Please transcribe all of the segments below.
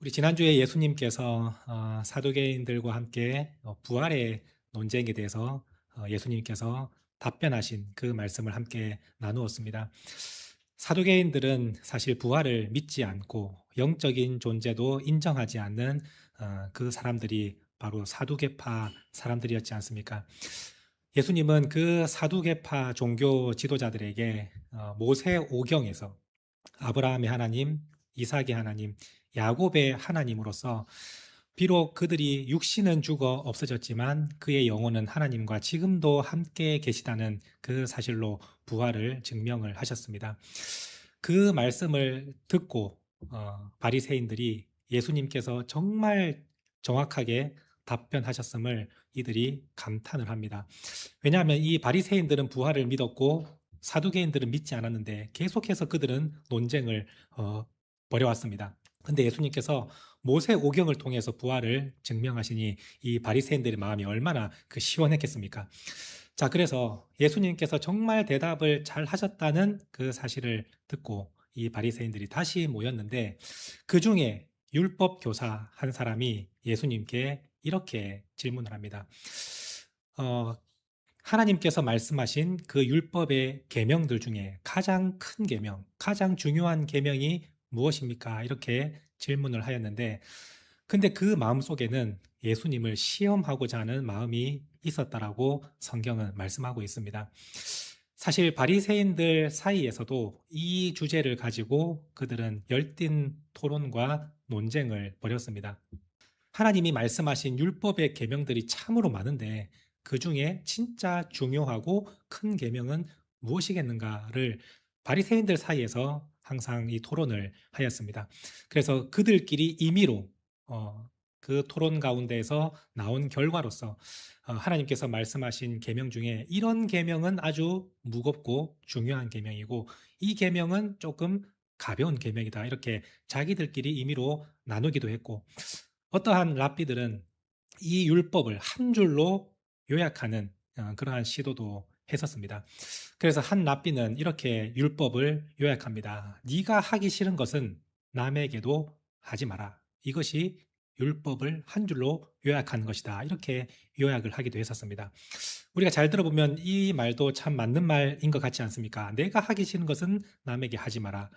우리 지난주에 예수님께서 사두개인들과 함께 부활의 논쟁에 대해서 예수님께서 답변하신 그 말씀을 함께 나누었습니다. 사두개인들은 사실 부활을 믿지 않고 영적인 존재도 인정하지 않는 그 사람들이 바로 사두개파 사람들이었지 않습니까? 예수님은 그 사두개파 종교 지도자들에게 모세 오경에서 아브라함의 하나님, 이삭의 하나님, 야곱의 하나님으로서 비록 그들이 육신은 죽어 없어졌지만 그의 영혼은 하나님과 지금도 함께 계시다는 그 사실로 부활을 증명을 하셨습니다. 그 말씀을 듣고 바리새인들이 예수님께서 정말 정확하게 답변하셨음을 이들이 감탄을 합니다. 왜냐하면 이 바리새인들은 부활을 믿었고 사두개인들은 믿지 않았는데 계속해서 그들은 논쟁을 벌여왔습니다. 근데 예수님께서 모세 오경을 통해서 부활을 증명하시니 이 바리새인들의 마음이 얼마나 시원했겠습니까? 자, 그래서 예수님께서 정말 대답을 잘 하셨다는 그 사실을 듣고 이 바리새인들이 다시 모였는데 그 중에 율법 교사 한 사람이 예수님께 이렇게 질문을 합니다. 하나님께서 말씀하신 그 율법의 계명들 중에 가장 큰 계명, 가장 중요한 계명이 무엇입니까? 이렇게 질문을 하였는데 근데 그 마음속에는 예수님을 시험하고자 하는 마음이 있었다라고 성경은 말씀하고 있습니다. 사실 바리새인들 사이에서도 이 주제를 가지고 그들은 열띤 토론과 논쟁을 벌였습니다. 하나님이 말씀하신 율법의 계명들이 참으로 많은데 그 중에 진짜 중요하고 큰 계명은 무엇이겠는가를 바리새인들 사이에서 항상 이 토론을 하였습니다. 그래서 그들끼리 임의로 그 토론 가운데에서 나온 결과로서 하나님께서 말씀하신 계명 중에 이런 계명은 아주 무겁고 중요한 계명이고 이 계명은 조금 가벼운 계명이다. 이렇게 자기들끼리 임의로 나누기도 했고 어떠한 랍비들은 이 율법을 한 줄로 요약하는 그러한 시도도 했었습니다. 그래서 한 랍비는 이렇게 율법을 요약합니다. 네가 하기 싫은 것은 남에게도 하지 마라. 이것이 율법을 한 줄로 요약하는 것이다. 이렇게 요약을 하기도 했었습니다. 우리가 잘 들어보면 이 말도 참 맞는 말인 것 같지 않습니까? 내가 하기 싫은 것은 남에게 하지 마라.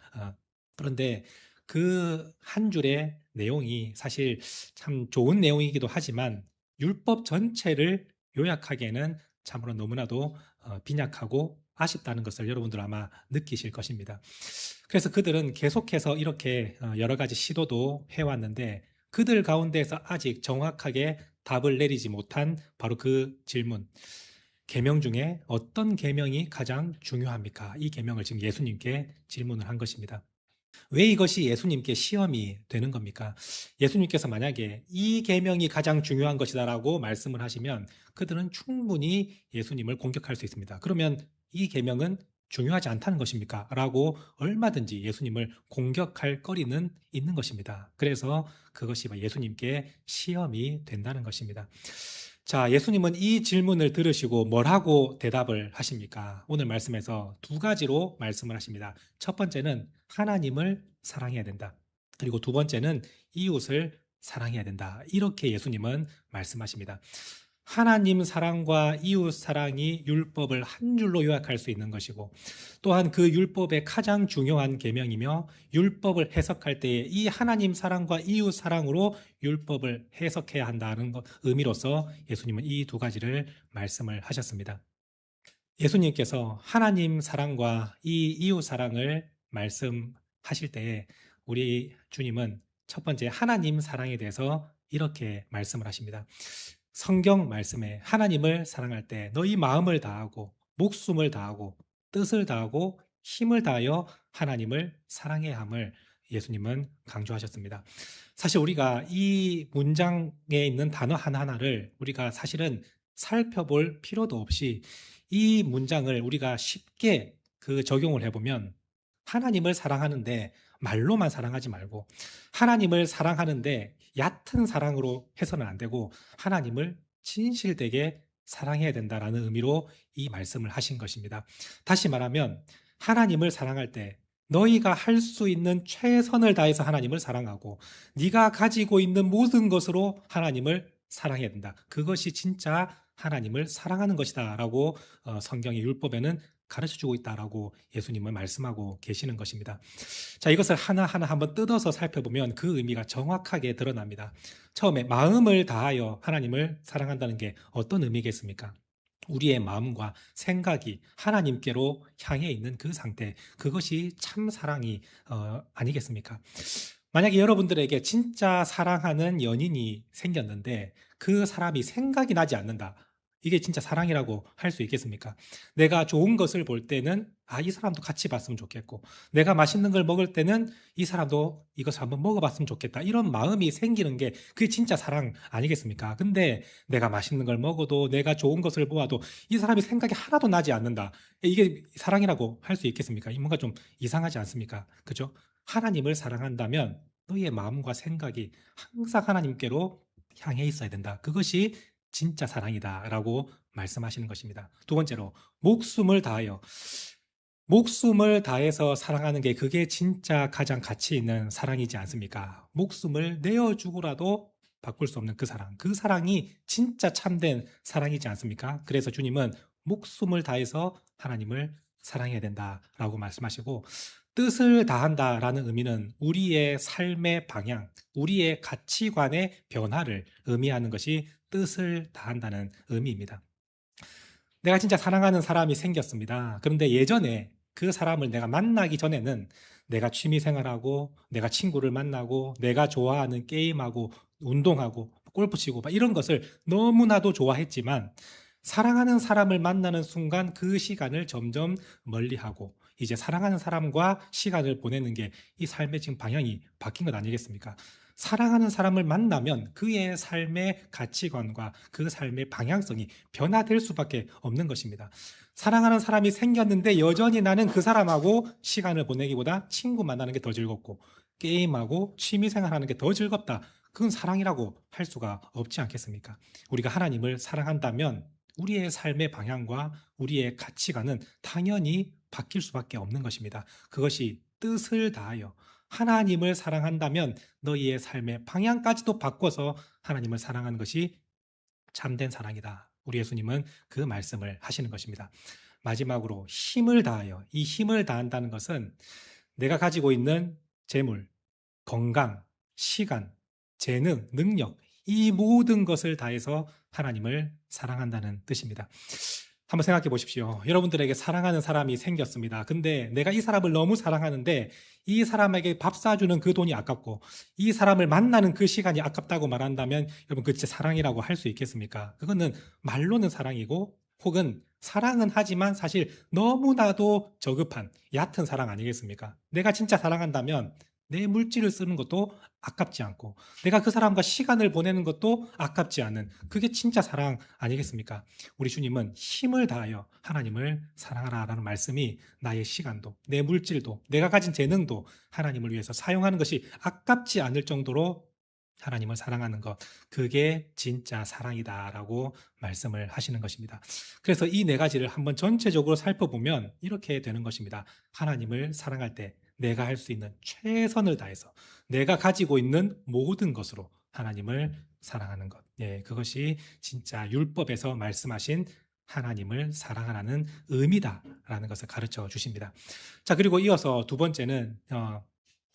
그런데 그 한 줄의 내용이 사실 참 좋은 내용이기도 하지만 율법 전체를 요약하기에는 참으로 너무나도 빈약하고 아쉽다는 것을 여러분들 아마 느끼실 것입니다. 그래서 그들은 계속해서 이렇게 여러 가지 시도도 해왔는데 그들 가운데서 아직 정확하게 답을 내리지 못한 바로 그 질문. 계명 중에 어떤 계명이 가장 중요합니까? 이 계명을 지금 예수님께 질문을 한 것입니다. 왜 이것이 예수님께 시험이 되는 겁니까? 예수님께서 만약에 이 계명이 가장 중요한 것이다라고 말씀을 하시면 그들은 충분히 예수님을 공격할 수 있습니다. 그러면 이 계명은 중요하지 않다는 것입니까? 라고 얼마든지 예수님을 공격할 거리는 있는 것입니다. 그래서 그것이 예수님께 시험이 된다는 것입니다. 자, 예수님은 이 질문을 들으시고 뭐라고 대답을 하십니까? 오늘 말씀에서 두 가지로 말씀을 하십니다. 첫 번째는 하나님을 사랑해야 된다. 그리고 두 번째는 이웃을 사랑해야 된다. 이렇게 예수님은 말씀하십니다. 하나님 사랑과 이웃 사랑이 율법을 한 줄로 요약할 수 있는 것이고 또한 그 율법의 가장 중요한 계명이며 율법을 해석할 때에 이 하나님 사랑과 이웃 사랑으로 율법을 해석해야 한다는 의미로서 예수님은 이 두 가지를 말씀을 하셨습니다. 예수님께서 하나님 사랑과 이 이웃 사랑을 말씀하실 때에 우리 주님은 첫 번째 하나님 사랑에 대해서 이렇게 말씀을 하십니다. 성경 말씀에 하나님을 사랑할 때 너희 마음을 다하고 목숨을 다하고 뜻을 다하고 힘을 다하여 하나님을 사랑해야 함을 예수님은 강조하셨습니다. 사실 우리가 이 문장에 있는 단어 하나하나를 우리가 사실은 살펴볼 필요도 없이 이 문장을 우리가 쉽게 적용을 해보면 하나님을 사랑하는데 말로만 사랑하지 말고 하나님을 사랑하는데 얕은 사랑으로 해서는 안 되고 하나님을 진실되게 사랑해야 된다라는 의미로 이 말씀을 하신 것입니다. 다시 말하면 하나님을 사랑할 때 너희가 할 수 있는 최선을 다해서 하나님을 사랑하고 네가 가지고 있는 모든 것으로 하나님을 사랑해야 된다. 그것이 진짜 하나님을 사랑하는 것이다 라고 성경의 율법에는 가르쳐주고 있다라고 예수님은 말씀하고 계시는 것입니다. 자, 이것을 하나하나 한번 뜯어서 살펴보면 그 의미가 정확하게 드러납니다. 처음에 마음을 다하여 하나님을 사랑한다는 게 어떤 의미겠습니까? 우리의 마음과 생각이 하나님께로 향해 있는 그 상태, 그것이 참 사랑이 아니겠습니까? 만약에 여러분들에게 진짜 사랑하는 연인이 생겼는데 그 사람이 생각이 나지 않는다. 이게 진짜 사랑이라고 할 수 있겠습니까? 내가 좋은 것을 볼 때는 이 사람도 같이 봤으면 좋겠고, 내가 맛있는 걸 먹을 때는 이 사람도 이것을 한번 먹어봤으면 좋겠다. 이런 마음이 생기는 게 그게 진짜 사랑 아니겠습니까? 근데 내가 맛있는 걸 먹어도 내가 좋은 것을 보아도 이 사람이 생각이 하나도 나지 않는다. 이게 사랑이라고 할 수 있겠습니까? 뭔가 좀 이상하지 않습니까? 그죠? 하나님을 사랑한다면 너희의 마음과 생각이 항상 하나님께로 향해 있어야 된다. 그것이 진짜 사랑이다라고 말씀하시는 것입니다. 두 번째로 목숨을 다해서 사랑하는 게 그게 진짜 가장 가치 있는 사랑이지 않습니까? 목숨을 내어주고라도 바꿀 수 없는 그 사랑. 그 사랑이 진짜 참된 사랑이지 않습니까? 그래서 주님은 목숨을 다해서 하나님을 사랑해야 된다라고 말씀하시고 뜻을 다한다라는 의미는 우리의 삶의 방향, 우리의 가치관의 변화를 의미하는 것이 뜻을 다한다는 의미입니다. 내가 진짜 사랑하는 사람이 생겼습니다. 그런데 예전에 그 사람을 내가 만나기 전에는 내가 취미 생활하고 내가 친구를 만나고 내가 좋아하는 게임하고 운동하고 골프 치고 이런 것을 너무나도 좋아했지만 사랑하는 사람을 만나는 순간 그 시간을 점점 멀리하고 이제 사랑하는 사람과 시간을 보내는 게 이 삶의 지금 방향이 바뀐 것 아니겠습니까? 사랑하는 사람을 만나면 그의 삶의 가치관과 그 삶의 방향성이 변화될 수밖에 없는 것입니다. 사랑하는 사람이 생겼는데 여전히 나는 그 사람하고 시간을 보내기보다 친구 만나는 게 더 즐겁고 게임하고 취미생활하는 게 더 즐겁다. 그건 사랑이라고 할 수가 없지 않겠습니까? 우리가 하나님을 사랑한다면 우리의 삶의 방향과 우리의 가치관은 당연히 바뀔 수밖에 없는 것입니다. 그것이 뜻을 다하여 하나님을 사랑한다면 너희의 삶의 방향까지도 바꿔서 하나님을 사랑하는 것이 참된 사랑이다. 우리 예수님은 그 말씀을 하시는 것입니다. 마지막으로 힘을 다하여, 이 힘을 다한다는 것은 내가 가지고 있는 재물, 건강, 시간, 재능, 능력, 이 모든 것을 다해서 하나님을 사랑한다는 뜻입니다. 한번 생각해 보십시오. 여러분들에게 사랑하는 사람이 생겼습니다. 근데 내가 이 사람을 너무 사랑하는데 이 사람에게 밥 사주는 그 돈이 아깝고 이 사람을 만나는 그 시간이 아깝다고 말한다면 여러분 그 진짜 사랑이라고 할 수 있겠습니까? 그거는 말로는 사랑이고 혹은 사랑은 하지만 사실 너무나도 저급한 얕은 사랑 아니겠습니까? 내가 진짜 사랑한다면 내 물질을 쓰는 것도 아깝지 않고 내가 그 사람과 시간을 보내는 것도 아깝지 않은 그게 진짜 사랑 아니겠습니까? 우리 주님은 힘을 다하여 하나님을 사랑하라라는 말씀이 나의 시간도 내 물질도 내가 가진 재능도 하나님을 위해서 사용하는 것이 아깝지 않을 정도로 하나님을 사랑하는 것, 그게 진짜 사랑이다라고 말씀을 하시는 것입니다. 그래서 이 네 가지를 한번 전체적으로 살펴보면 이렇게 되는 것입니다. 하나님을 사랑할 때 내가 할 수 있는 최선을 다해서 내가 가지고 있는 모든 것으로 하나님을 사랑하는 것. 예, 그것이 진짜 율법에서 말씀하신 하나님을 사랑하라는 의미다라는 것을 가르쳐 주십니다. 자, 그리고 이어서 두 번째는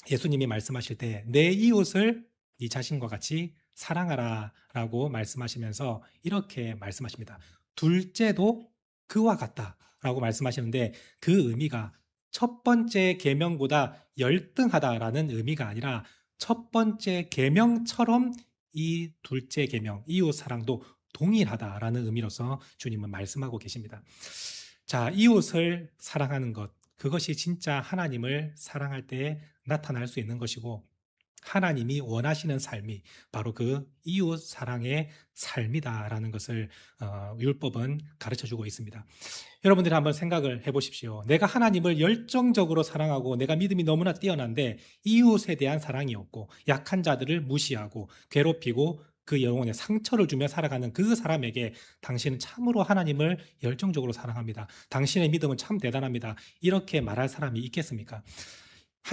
예수님이 말씀하실 때 내 이웃을 네 자신과 같이 사랑하라라고 말씀하시면서 이렇게 말씀하십니다. 둘째도 그와 같다라고 말씀하시는데 그 의미가 첫 번째 계명보다 열등하다라는 의미가 아니라 첫 번째 계명처럼 이 둘째 계명, 이웃 사랑도 동일하다라는 의미로서 주님은 말씀하고 계십니다. 자, 이웃을 사랑하는 것, 그것이 진짜 하나님을 사랑할 때 나타날 수 있는 것이고 하나님이 원하시는 삶이 바로 그 이웃 사랑의 삶이다라는 것을 율법은 가르쳐주고 있습니다. 여러분들이 한번 생각을 해보십시오. 내가 하나님을 열정적으로 사랑하고 내가 믿음이 너무나 뛰어난데 이웃에 대한 사랑이 없고 약한 자들을 무시하고 괴롭히고 그 영혼에 상처를 주며 살아가는 그 사람에게 당신은 참으로 하나님을 열정적으로 사랑합니다. 당신의 믿음은 참 대단합니다. 이렇게 말할 사람이 있겠습니까?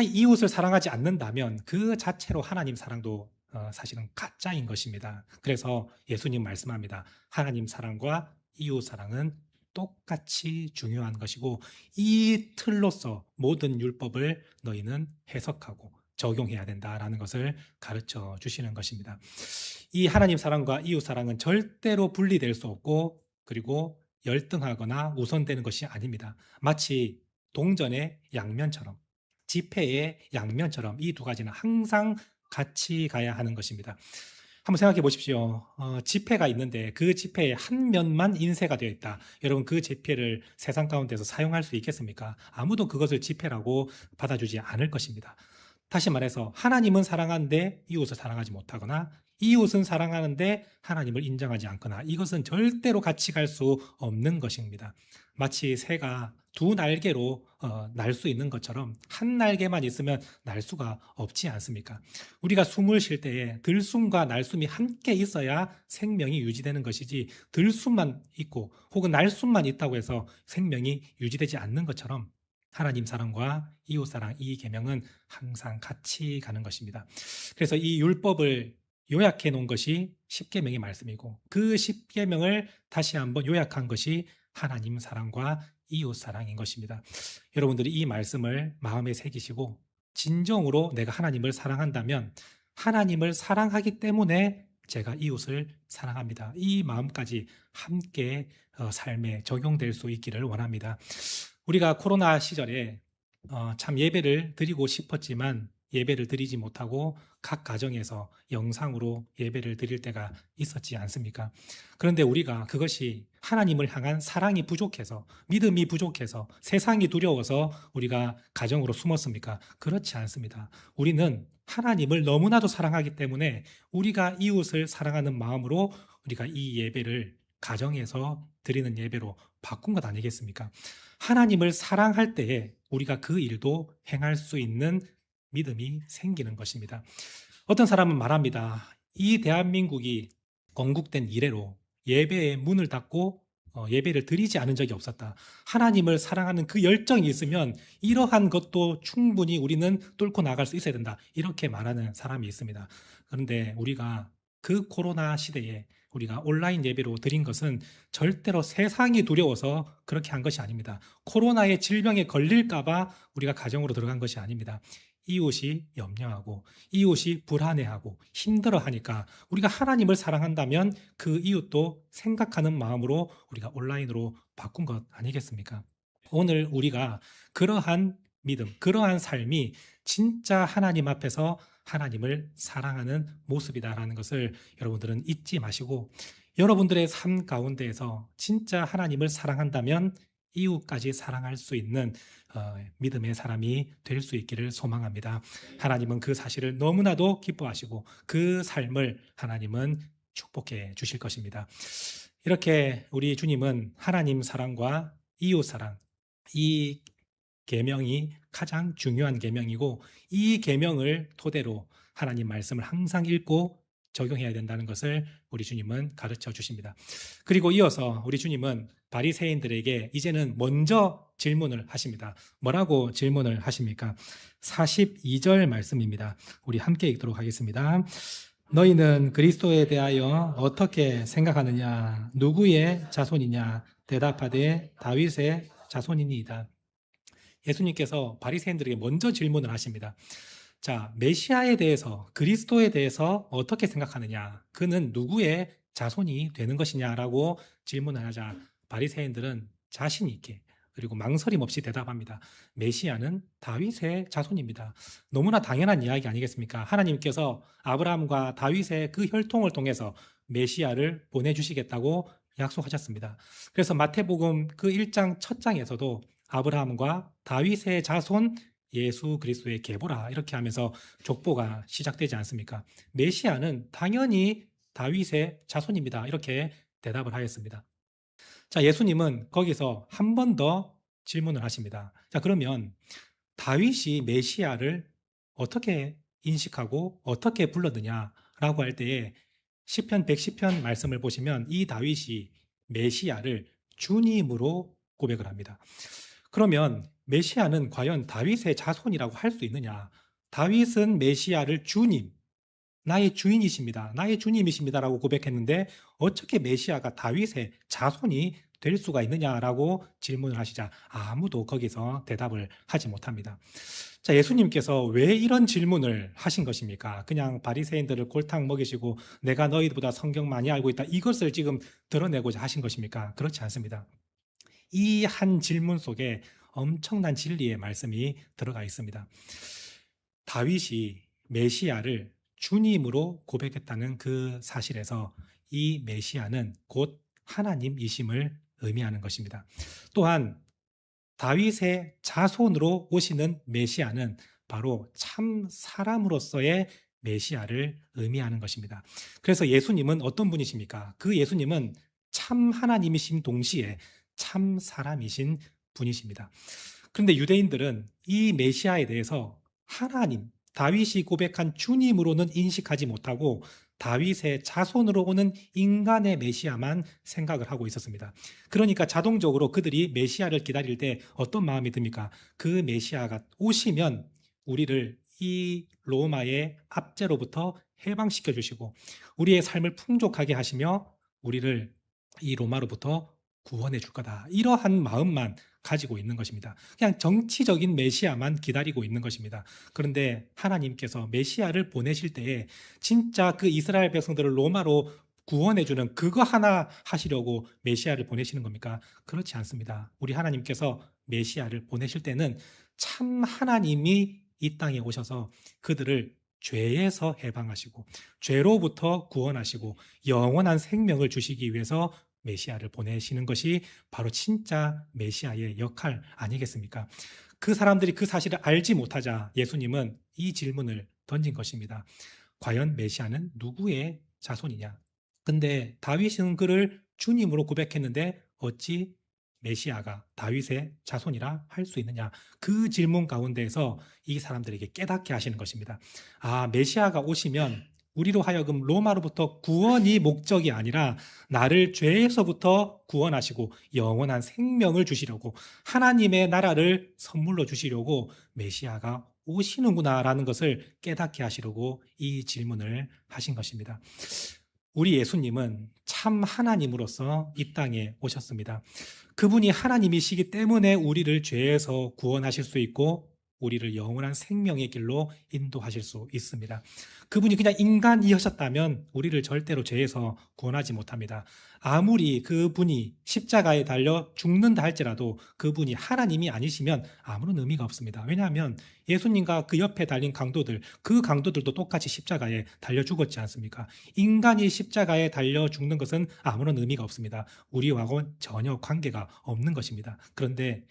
이웃을 사랑하지 않는다면 그 자체로 하나님 사랑도 사실은 가짜인 것입니다. 그래서 예수님 말씀합니다. 하나님 사랑과 이웃 사랑은 똑같이 중요한 것이고 이 틀로서 모든 율법을 너희는 해석하고 적용해야 된다라는 것을 가르쳐 주시는 것입니다. 이 하나님 사랑과 이웃 사랑은 절대로 분리될 수 없고 그리고 열등하거나 우선되는 것이 아닙니다. 마치 동전의 양면처럼 지폐의 양면처럼 이 두 가지는 항상 같이 가야 하는 것입니다. 한번 생각해 보십시오. 지폐가 있는데 그 지폐의 한 면만 인쇄가 되어 있다. 여러분 그 지폐를 세상 가운데서 사용할 수 있겠습니까? 아무도 그것을 지폐라고 받아주지 않을 것입니다. 다시 말해서 하나님은 사랑하는데 이웃을 사랑하지 못하거나 이웃은 사랑하는데 하나님을 인정하지 않거나 이것은 절대로 같이 갈 수 없는 것입니다. 마치 새가 두 날개로 날 수 있는 것처럼 한 날개만 있으면 날 수가 없지 않습니까? 우리가 숨을 쉴 때에 들숨과 날숨이 함께 있어야 생명이 유지되는 것이지 들숨만 있고 혹은 날숨만 있다고 해서 생명이 유지되지 않는 것처럼 하나님 사랑과 이웃 사랑 이 계명은 항상 같이 가는 것입니다. 그래서 이 율법을 요약해 놓은 것이 십계명의 말씀이고 그 십계명을 다시 한번 요약한 것이 하나님 사랑과 이웃 사랑인 것입니다. 여러분들이 이 말씀을 마음에 새기시고 진정으로 내가 하나님을 사랑한다면 하나님을 사랑하기 때문에 제가 이웃을 사랑합니다. 이 마음까지 함께 삶에 적용될 수 있기를 원합니다. 우리가 코로나 시절에 참 예배를 드리고 싶었지만 예배를 드리지 못하고 각 가정에서 영상으로 예배를 드릴 때가 있었지 않습니까? 그런데 우리가 그것이 하나님을 향한 사랑이 부족해서 믿음이 부족해서 세상이 두려워서 우리가 가정으로 숨었습니까? 그렇지 않습니다. 우리는 하나님을 너무나도 사랑하기 때문에 우리가 이웃을 사랑하는 마음으로 우리가 이 예배를 가정에서 드리는 예배로 바꾼 것 아니겠습니까? 하나님을 사랑할 때에 우리가 그 일도 행할 수 있는 믿음이 생기는 것입니다. 어떤 사람은 말합니다. 이 대한민국이 건국된 이래로 예배의 문을 닫고 예배를 드리지 않은 적이 없었다. 하나님을 사랑하는 그 열정이 있으면 이러한 것도 충분히 우리는 뚫고 나갈 수 있어야 된다. 이렇게 말하는 사람이 있습니다. 그런데 우리가 그 코로나 시대에 우리가 온라인 예배로 드린 것은 절대로 세상이 두려워서 그렇게 한 것이 아닙니다. 코로나의 질병에 걸릴까봐 우리가 가정으로 들어간 것이 아닙니다. 이웃이 염려하고 이웃이 불안해하고 힘들어하니까 우리가 하나님을 사랑한다면 그 이웃도 생각하는 마음으로 우리가 온라인으로 바꾼 것 아니겠습니까? 오늘 우리가 그러한 믿음, 그러한 삶이 진짜 하나님 앞에서 하나님을 사랑하는 모습이다라는 것을 여러분들은 잊지 마시고 여러분들의 삶 가운데에서 진짜 하나님을 사랑한다면 이웃까지 사랑할 수 있는 믿음의 사람이 될 수 있기를 소망합니다. 하나님은 그 사실을 너무나도 기뻐하시고 그 삶을 하나님은 축복해 주실 것입니다. 이렇게 우리 주님은 하나님 사랑과 이웃 사랑 이 계명이 가장 중요한 계명이고 이 계명을 토대로 하나님 말씀을 항상 읽고 적용해야 된다는 것을 우리 주님은 가르쳐 주십니다. 그리고 이어서 우리 주님은 바리새인들에게 이제는 먼저 질문을 하십니다. 뭐라고 질문을 하십니까? 42절 말씀입니다. 우리 함께 읽도록 하겠습니다. 너희는 그리스도에 대하여 어떻게 생각하느냐? 누구의 자손이냐? 대답하되 다윗의 자손이니이다. 예수님께서 바리새인들에게 먼저 질문을 하십니다. 자, 메시아에 대해서, 그리스도에 대해서 어떻게 생각하느냐? 그는 누구의 자손이 되는 것이냐라고 질문을 하자 바리새인들은 자신 있게 그리고 망설임 없이 대답합니다. 메시아는 다윗의 자손입니다. 너무나 당연한 이야기 아니겠습니까? 하나님께서 아브라함과 다윗의 그 혈통을 통해서 메시아를 보내주시겠다고 약속하셨습니다. 그래서 마태복음 그 1장 첫 장에서도 아브라함과 다윗의 자손 예수 그리스도의 계보라 이렇게 하면서 족보가 시작되지 않습니까? 메시아는 당연히 다윗의 자손입니다. 이렇게 대답을 하였습니다. 자, 예수님은 거기서 한 번 더 질문을 하십니다. 자, 그러면 다윗이 메시아를 어떻게 인식하고 어떻게 불렀느냐라고 할 때에 시편 110편 말씀을 보시면 이 다윗이 메시아를 주님으로 고백을 합니다. 그러면 메시아는 과연 다윗의 자손이라고 할 수 있느냐? 다윗은 메시아를 주님, 나의 주인이십니다. 나의 주님이십니다라고 고백했는데 어떻게 메시아가 다윗의 자손이 될 수가 있느냐라고 질문을 하시자 아무도 거기서 대답을 하지 못합니다. 자, 예수님께서 왜 이런 질문을 하신 것입니까? 그냥 바리새인들을 골탕 먹이시고 내가 너희보다 성경 많이 알고 있다, 이것을 지금 드러내고자 하신 것입니까? 그렇지 않습니다. 이 한 질문 속에 엄청난 진리의 말씀이 들어가 있습니다. 다윗이 메시아를 주님으로 고백했다는 그 사실에서 이 메시아는 곧 하나님이심을 의미하는 것입니다. 또한 다윗의 자손으로 오시는 메시아는 바로 참 사람으로서의 메시아를 의미하는 것입니다. 그래서 예수님은 어떤 분이십니까? 그 예수님은 참 하나님이신 동시에 참 사람이신 분이십니다. 그런데 유대인들은 이 메시아에 대해서 하나님, 다윗이 고백한 주님으로는 인식하지 못하고 다윗의 자손으로 오는 인간의 메시아만 생각을 하고 있었습니다. 그러니까 자동적으로 그들이 메시아를 기다릴 때 어떤 마음이 듭니까? 그 메시아가 오시면 우리를 이 로마의 압제로부터 해방시켜 주시고 우리의 삶을 풍족하게 하시며 우리를 이 로마로부터 구원해 줄 거다, 이러한 마음만 가지고 있는 것입니다. 그냥 정치적인 메시아만 기다리고 있는 것입니다. 그런데 하나님께서 메시아를 보내실 때에 진짜 그 이스라엘 백성들을 로마로 구원해주는 그거 하나 하시려고 메시아를 보내시는 겁니까? 그렇지 않습니다. 우리 하나님께서 메시아를 보내실 때는 참 하나님이 이 땅에 오셔서 그들을 죄에서 해방하시고 죄로부터 구원하시고 영원한 생명을 주시기 위해서 메시아를 보내시는 것이 바로 진짜 메시아의 역할 아니겠습니까? 그 사람들이 그 사실을 알지 못하자 예수님은 이 질문을 던진 것입니다. 과연 메시아는 누구의 자손이냐? 근데 다윗은 그를 주님으로 고백했는데 어찌 메시아가 다윗의 자손이라 할 수 있느냐? 그 질문 가운데에서 이 사람들에게 깨닫게 하시는 것입니다. 아, 메시아가 오시면 우리로 하여금 로마로부터 구원이 목적이 아니라 나를 죄에서부터 구원하시고 영원한 생명을 주시려고, 하나님의 나라를 선물로 주시려고 메시아가 오시는구나라는 것을 깨닫게 하시려고 이 질문을 하신 것입니다. 우리 예수님은 참 하나님으로서 이 땅에 오셨습니다. 그분이 하나님이시기 때문에 우리를 죄에서 구원하실 수 있고 우리를 영원한 생명의 길로 인도하실 수 있습니다. 그분이 그냥 인간이셨다면 우리를 절대로 죄에서 구원하지 못합니다. 아무리 그분이 십자가에 달려 죽는다 할지라도 그분이 하나님이 아니시면 아무런 의미가 없습니다. 왜냐하면 예수님과 그 옆에 달린 강도들, 그 강도들도 똑같이 십자가에 달려 죽었지 않습니까? 인간이 십자가에 달려 죽는 것은 아무런 의미가 없습니다. 우리와는 전혀 관계가 없는 것입니다. 그런데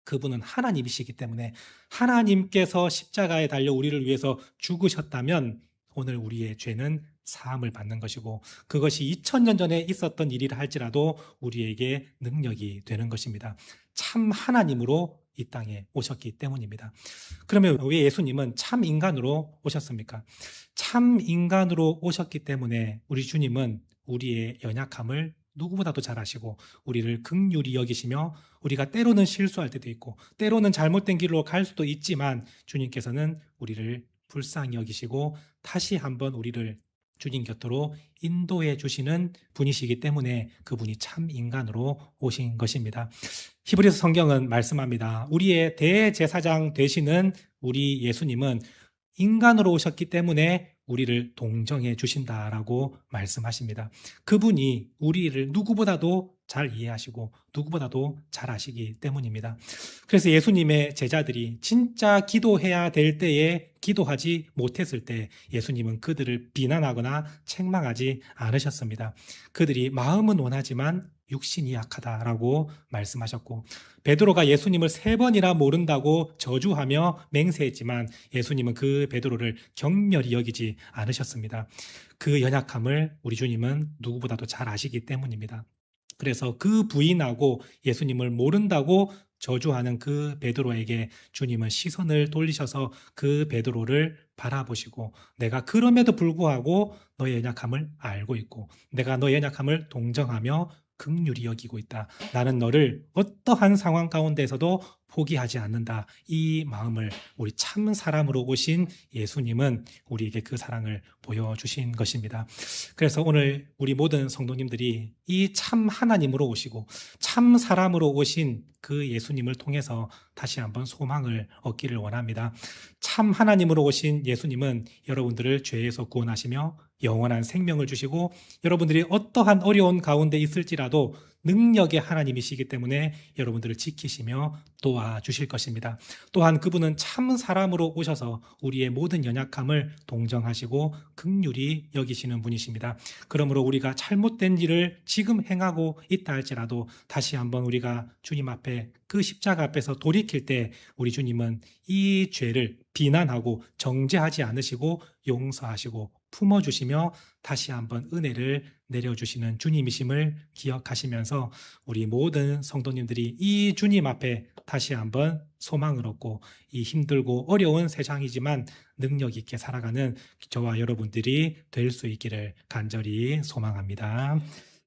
그분은 하나님이시기 때문에 하나님께서 십자가에 달려 우리를 위해서 죽으셨다면 오늘 우리의 죄는 사함을 받는 것이고 그것이 2000년 전에 있었던 일이라 할지라도 우리에게 능력이 되는 것입니다. 참 하나님으로 이 땅에 오셨기 때문입니다. 그러면 왜 예수님은 참 인간으로 오셨습니까? 참 인간으로 오셨기 때문에 우리 주님은 우리의 연약함을 누구보다도 잘 아시고 우리를 긍휼히 여기시며 우리가 때로는 실수할 때도 있고 때로는 잘못된 길로 갈 수도 있지만 주님께서는 우리를 불쌍히 여기시고 다시 한번 우리를 주님 곁으로 인도해 주시는 분이시기 때문에 그분이 참 인간으로 오신 것입니다. 히브리서 성경은 말씀합니다. 우리의 대제사장 되시는 우리 예수님은 인간으로 오셨기 때문에 우리를 동정해 주신다라고 말씀하십니다. 그분이 우리를 누구보다도 잘 이해하시고 누구보다도 잘 아시기 때문입니다. 그래서 예수님의 제자들이 진짜 기도해야 될 때에 기도하지 못했을 때 예수님은 그들을 비난하거나 책망하지 않으셨습니다. 그들이 마음은 원하지만 육신이 약하다라고 말씀하셨고 베드로가 예수님을 3번이나 모른다고 저주하며 맹세했지만 예수님은 그 베드로를 경멸히 여기지 않으셨습니다. 그 연약함을 우리 주님은 누구보다도 잘 아시기 때문입니다. 그래서 그 부인하고 예수님을 모른다고 저주하는 그 베드로에게 주님은 시선을 돌리셔서 그 베드로를 바라보시고 내가 그럼에도 불구하고 너의 연약함을 알고 있고 내가 너의 연약함을 동정하며 긍휼히 여기고 있다. 나는 너를 어떠한 상황 가운데서도 포기하지 않는다. 이 마음을 우리 참 사람으로 오신 예수님은 우리에게 그 사랑을 보여주신 것입니다. 그래서 오늘 우리 모든 성도님들이 이 참 하나님으로 오시고 참 사람으로 오신 그 예수님을 통해서 다시 한번 소망을 얻기를 원합니다. 참 하나님으로 오신 예수님은 여러분들을 죄에서 구원하시며 영원한 생명을 주시고 여러분들이 어떠한 어려운 가운데 있을지라도 능력의 하나님이시기 때문에 여러분들을 지키시며 도와주실 것입니다. 또한 그분은 참 사람으로 오셔서 우리의 모든 연약함을 동정하시고 긍휼히 여기시는 분이십니다. 그러므로 우리가 잘못된 일을 지금 행하고 있다 할지라도 다시 한번 우리가 주님 앞에 그 십자가 앞에서 돌이킬 때 우리 주님은 이 죄를 비난하고 정죄하지 않으시고 용서하시고 품어주시며 다시 한번 은혜를 내려주시는 주님이심을 기억하시면서 우리 모든 성도님들이 이 주님 앞에 다시 한번 소망을 얻고 이 힘들고 어려운 세상이지만 능력 있게 살아가는 저와 여러분들이 될 수 있기를 간절히 소망합니다.